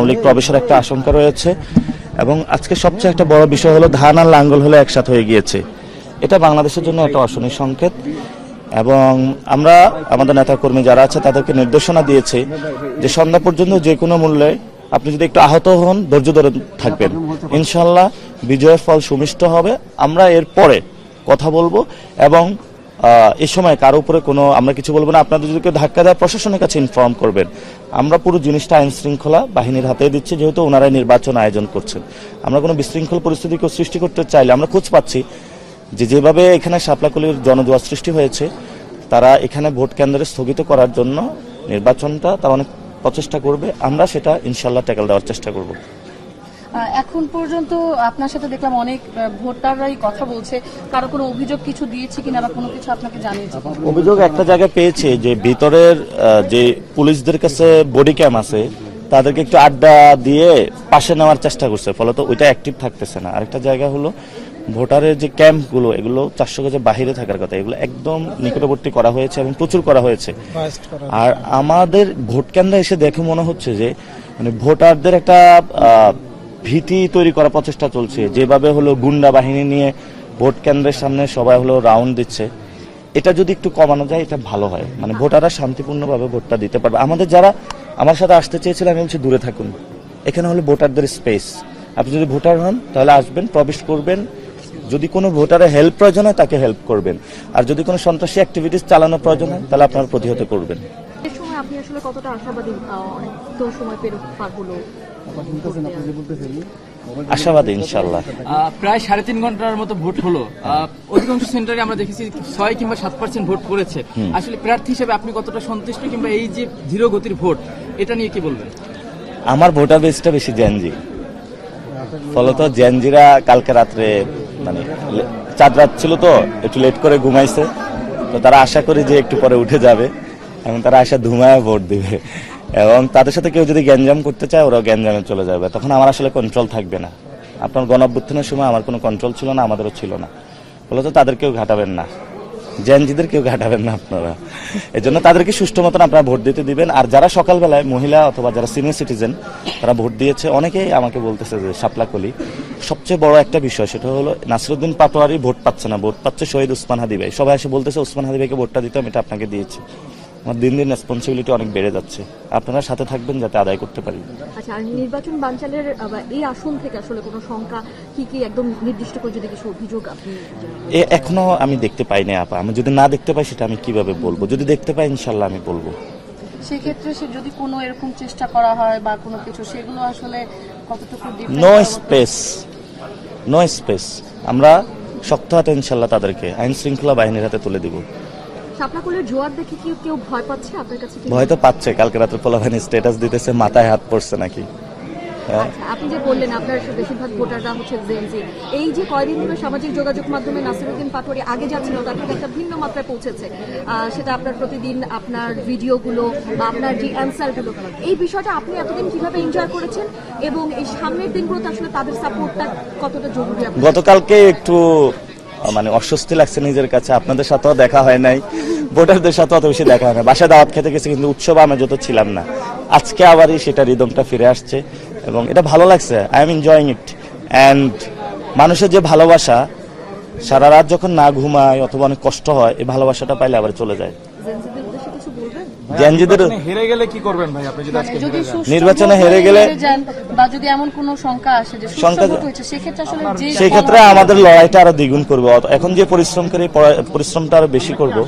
মৌলিক প্রবেশের একটা আশঙ্কা রয়েছে। এবং আজকে সবচেয়ে একটা বড় বিষয় হলো ধান আর লাঙ্গল হলে একসাথে হয়ে গিয়েছে। এটা বাংলাদেশের জন্য একটা অশনি সংকেত। এবং আমরা আমাদের নেতাকর্মী যারা আছে তাদেরকে নির্দেশনা দিয়েছি যে সন্ধ্যা পর্যন্ত যে কোনো মূল্যে আপনি যদি একটু আহত হন ধৈর্য ধরে থাকবেন, ইনশাল্লাহ বিজয়ের ফল সুমিষ্ট হবে। আমরা এরপরে কথা বলবো এবং এই সময় কারো উপরে কোনো আমরা কিছু বলবো না। আপনাদের যদি কেউ ধাক্কা দেয় প্রশাসনের কাছে ইনফর্ম করবেন। আমরা পুরো জিনিসটা আইন শৃঙ্খলা বাহিনীর হাতে দিচ্ছি, যেহেতু ওনারাই নির্বাচন আয়োজন করছেন। আমরা কোনো বিশৃঙ্খল পরিস্থিতি সৃষ্টি করতে চাইলে আমরা খোঁজ পাচ্ছি যেভাবে এখানে শাপলাকলির জনজোয়ার সৃষ্টি হয়েছে, তারা এখানে ভোট কেন্দ্রে স্থগিত করার জন্য নির্বাচনটা তারা অনেক প্রচেষ্টা করবে। আমরা সেটা ইনশাল্লাহ ট্যাকেল দেওয়ার চেষ্টা করব। এখন পর্যন্ত আপনার সাথে দেখলাম অনেক ভোটাররাই কথা বলছে, কারো কোনো অভিযোগ কিছু দিয়েছে কিনা বা কোনো কিছু আপনাকে জানিয়েছে? অভিযোগ একটা জায়গায় পেয়েছে যে ভিতরের যে পুলিশদের কাছে বডি ক্যাম আছে তাদেরকে একটু আড্ডা দিয়ে পাশে নেওয়ার চেষ্টা করছে, ফলত ওইটা অ্যাক্টিভ থাকতেছে না। আরেকটা জায়গা হলো ভোটারের যে ক্যাম্পগুলো, এগুলো 400 গজের বাহিরে থাকার কথা, এগুলো একদম নিকটবর্তী করা হয়েছে এবং প্রচুর করা হয়েছে। আর আমাদের ভোট কেন্দ্রে এসে দেখে মনে হচ্ছে যে মানে ভোটারদের একটা ভীতি তৈরি করার প্রচেষ্টা চলছে। যেভাবে হলো গুন্ডা বাহিনী নিয়ে ভোট কেন্দ্রের সামনে সবাই হলো রাউন্ড দিচ্ছে, এটা যদি একটু কমানো যায় এটা ভালো হয়। মানে ভোটাররা শান্তিপূর্ণভাবে ভোটটা দিতে পারবে। আমাদের যারা আমার সাথে আসতে চেয়েছিলেন আমি বলছি দূরে থাকুন, এখানে হলো ভোটারদের স্পেস। আপনি যদি ভোটার হন তাহলে আসবেন, প্রবেশ করবেন, যদি কোনো ভোটারের হেল্প প্রয়োজন হয় তাকে হেল্প করবেন, আর যদি কোনো সন্ত্রাসী অ্যাক্টিভিটিস চালানোর প্রয়োজন হয় তাহলে আপনারা প্রতিহত করবেন। এই সময় আপনি আসলে কতটা আশাবাদী? অনেক তো সময় পার হলো, আশাবাদী ইনশাল্লাহ। প্রায় 3.5 ঘন্টার মতো ভোট হলো। অধিকাংশ সেন্টারে আমরা দেখেছি 6 কিংবা 7% ভোট করেছে। আসলে প্রার্থী হিসেবে আপনি কতটা সন্তুষ্ট, কিংবা এই যে ধীর গতির ভোট এটা নিয়ে কি বলবেন? আমার ভোটার বেসটা বেশি জেনজি, ফলত জেনজিরা কালকে রাত্রে মানে চাঁদ রাত ছিল তো একটু লেট করে ঘুমাইছে, তো তারা আশা করি যে একটু পরে উঠে যাবে এবং তারা আশা ধুমায় ভোট দিবে। এবং তাদের সাথে কেউ যদি গ্যাঞ্জাম করতে চায় ওরাও গ্যাঞ্জামে চলে যাবে, তখন আমার আসলে কন্ট্রোল থাকবে না। আপনার গণঅভ্যুত্থানের সময় আমার কোনো কন্ট্রোল ছিল না, আমাদেরও ছিল না, ফলত তাদেরকেও ঘাটাবেন না, জেনজিদের কেউ ঘাটাবেন না আপনারা। এই জন্য তাদেরকে সুষ্ঠু মতন আপনারা ভোট দিতে দিবেন। আর যারা সকালবেলায় মহিলা অথবা যারা সিনিয়র সিটিজেন তারা ভোট দিয়েছে, অনেকেই আমাকে বলতেছে যে শাপলাকলি সবচেয়ে বড় একটা বিষয় সেটা হলো নাসিরউদ্দিন পাটোয়ারি ভোট পাচ্ছে না, ভোট পাচ্ছে শহীদ ওসমান হাদি ভাই। সবাই এসে বলতেছে ওসমান হাদি ভাইকে ভোটটা দিতে, আমি এটা আপনাকে দিয়েছি। আমার দিন দিন রেসপন্সিবিলিটি অনেক বেড়ে যাচ্ছে, আপনারা সাথে থাকবেন যাতে আদায় করতে পারি। আচ্ছা, আর নির্বাচন বানচালের এই আসন থেকে আসলে কোনো সংখ্যা কি একদম নির্দিষ্ট করে যদি কিছু অভিযোগ আপনি? এখনো আমি দেখতে পাইনি আপা, আমি যদি না দেখতে পাই সেটা আমি কিভাবে বলবো, যদি দেখতে পাই ইনশাল্লাহ আমি বলবো। সেক্ষেত্রে সে যদি কোনো এরকম চেষ্টা করা হয় বা কোনো কিছু, সেগুলো আসলে কতটুকু? No space, no space. আমরা শক্ত হাতে ইনশাল্লাহ তাদেরকে আইন শৃঙ্খলা বাহিনীর হাতে তুলে দিব। শাপলাকলির জোয়ার দেখে কি কেউ ভয় পাচ্ছে আপনার কাছে? ভয় তো পাচ্ছে, কালকে রাতে পোলাপানি স্ট্যাটাস দিতেছে মাথায় হাত পড়ছে নাকি। আচ্ছা, আপনি যে বললেন আপনার বেশিরভাগ ভোটাররা হচ্ছে জেনজি, এই যে কয়দিন ধরে সামাজিক যোগাযোগ মাধ্যমে নাসিরউদ্দিন পাটোয়ারি আগে যাচ্ছিল তার থেকে একটা ভিন্ন মাত্রায় পৌঁছেছে, সেটা আপনার প্রতিদিন আপনার ভিডিওগুলো বা আপনার যে অ্যান্সারগুলো, এই বিষয়টা আপনি এতদিন কিভাবে এনজয় করেছেন এবং এই সামনের দিনগুলোতে আসলে তাদের সাপোর্টটা কতটা জরুরি? গতকালকে একটু মানে অস্বস্তি লাগছে নিজের কাছে, আপনাদের সাথেও দেখা হয় নাই, ভোটারদের সাথে অত বেশি দেখা হয় না। বাসায় দাওয়াত খেতে গেছে কিন্তু উৎসব আমি যত ছিলাম না, আজকে আবারই সেটা রিদমটা ফিরে আসছে এবং এটা ভালো লাগছে। I am enjoying it. And মানুষের যে ভালোবাসা, সারা রাত যখন না ঘুমায় অথবা অনেক কষ্ট হয়, এই ভালোবাসাটা পাইলে আবার চলে যায়। জেনজিদের হেরে গেলে কি করবেন ভাই আপনি? যদি নির্বাচনে হেরে গেলে বা যদি এমন কোনো সংখ্যা আসে যে সেই ক্ষেত্রে আমাদের লড়াইটা আরো দ্বিগুণ করবো। এখন যে পরিশ্রম করে পরিশ্রমটা আরো বেশি করবো।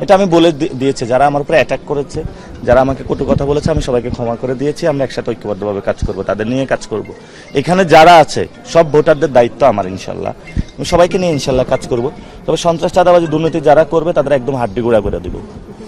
এটা আমি বলে দিয়েছি, যারা আমার উপরে অ্যাটাক করেছে, যারা আমাকে কটু কথা বলেছে, আমি সবাইকে ক্ষমা করে দিয়েছি। আমরা একসাথে ঐক্যবদ্ধভাবে কাজ করব, তাদের নিয়ে কাজ করব। এখানে যারা আছে সব ভোটারদের দায়িত্ব আমার ইনশাল্লাহ, সবাইকে নিয়ে ইনশাল্লাহ কাজ করব। তবে সন্ত্রাস, চাঁদাবাজি, দুর্নীতি যারা করবে তাদের একদম হাড্ডি গুঁড়া করে দিব।